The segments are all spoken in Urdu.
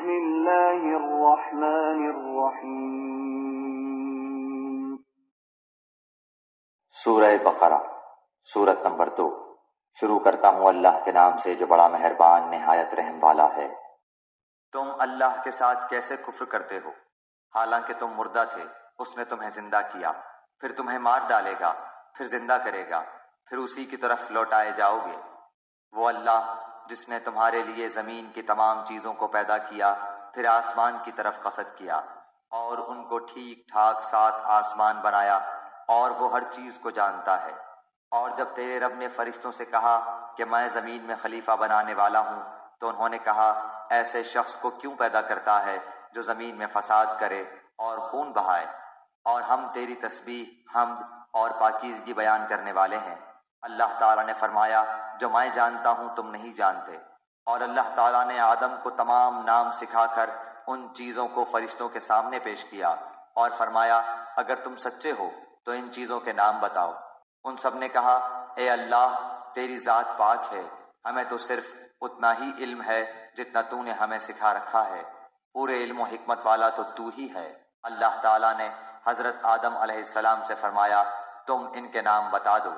بسم اللہ الرحمن الرحیم۔ سورہ بقرہ، سورت نمبر 2۔ شروع کرتا ہوں اللہ کے نام سے جو بڑا مہربان نہایت رحم والا ہے۔ تم اللہ کے ساتھ کیسے کفر کرتے ہو؟ حالانکہ تم مردہ تھے، اس نے تمہیں زندہ کیا، پھر تمہیں مار ڈالے گا، پھر زندہ کرے گا، پھر اسی کی طرف لوٹائے جاؤ گے۔ وہ اللہ جس نے تمہارے لیے زمین کی تمام چیزوں کو پیدا کیا، پھر آسمان کی طرف قصد کیا اور ان کو ٹھیک ٹھاک 7 آسمان بنایا، اور وہ ہر چیز کو جانتا ہے۔ اور جب تیرے رب نے فرشتوں سے کہا کہ میں زمین میں خلیفہ بنانے والا ہوں، تو انہوں نے کہا ایسے شخص کو کیوں پیدا کرتا ہے جو زمین میں فساد کرے اور خون بہائے؟ اور ہم تیری تسبیح، حمد اور پاکیزگی بیان کرنے والے ہیں۔ اللہ تعالیٰ نے فرمایا جو میں جانتا ہوں تم نہیں جانتے۔ اور اللہ تعالیٰ نے آدم کو تمام نام سکھا کر ان چیزوں کو فرشتوں کے سامنے پیش کیا اور فرمایا اگر تم سچے ہو تو ان چیزوں کے نام بتاؤ۔ ان سب نے کہا اے اللہ تیری ذات پاک ہے، ہمیں تو صرف اتنا ہی علم ہے جتنا تو نے ہمیں سکھا رکھا ہے، پورے علم و حکمت والا تو تو ہی ہے۔ اللہ تعالیٰ نے حضرت آدم علیہ السلام سے فرمایا تم ان کے نام بتا دو۔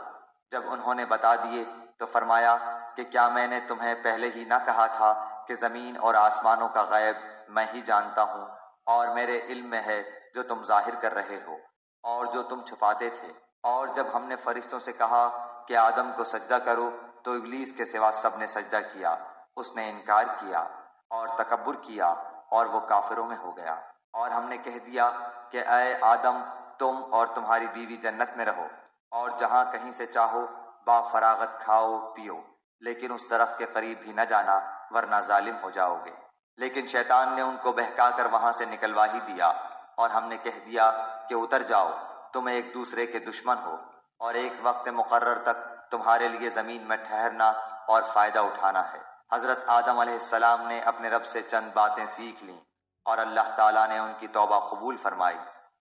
جب انہوں نے بتا دیے تو فرمایا کہ کیا میں نے تمہیں پہلے ہی نہ کہا تھا کہ زمین اور آسمانوں کا غیب میں ہی جانتا ہوں، اور میرے علم میں ہے جو تم ظاہر کر رہے ہو اور جو تم چھپاتے تھے۔ اور جب ہم نے فرشتوں سے کہا کہ آدم کو سجدہ کرو تو ابلیس کے سوا سب نے سجدہ کیا، اس نے انکار کیا اور تکبر کیا اور وہ کافروں میں ہو گیا۔ اور ہم نے کہہ دیا کہ اے آدم تم اور تمہاری بیوی جنت میں رہو اور جہاں کہیں سے چاہو با فراغت کھاؤ پیو، لیکن اس درخت کے قریب بھی نہ جانا ورنہ ظالم ہو جاؤ گے۔ لیکن شیطان نے ان کو بہکا کر وہاں سے نکلوا ہی دیا، اور ہم نے کہہ دیا کہ اتر جاؤ، تم ایک دوسرے کے دشمن ہو، اور ایک وقت مقرر تک تمہارے لیے زمین میں ٹھہرنا اور فائدہ اٹھانا ہے۔ حضرت آدم علیہ السلام نے اپنے رب سے چند باتیں سیکھ لیں اور اللہ تعالیٰ نے ان کی توبہ قبول فرمائی،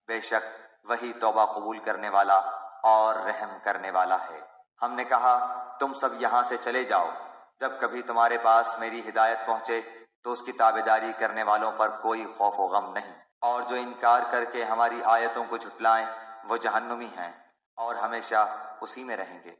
بے شک وہی توبہ قبول کرنے والا اور رحم کرنے والا ہے۔ ہم نے کہا تم سب یہاں سے چلے جاؤ، جب کبھی تمہارے پاس میری ہدایت پہنچے تو اس کی تابعداری کرنے والوں پر کوئی خوف و غم نہیں، اور جو انکار کر کے ہماری آیتوں کو جھٹلائیں وہ جہنمی ہیں اور ہمیشہ اسی میں رہیں گے۔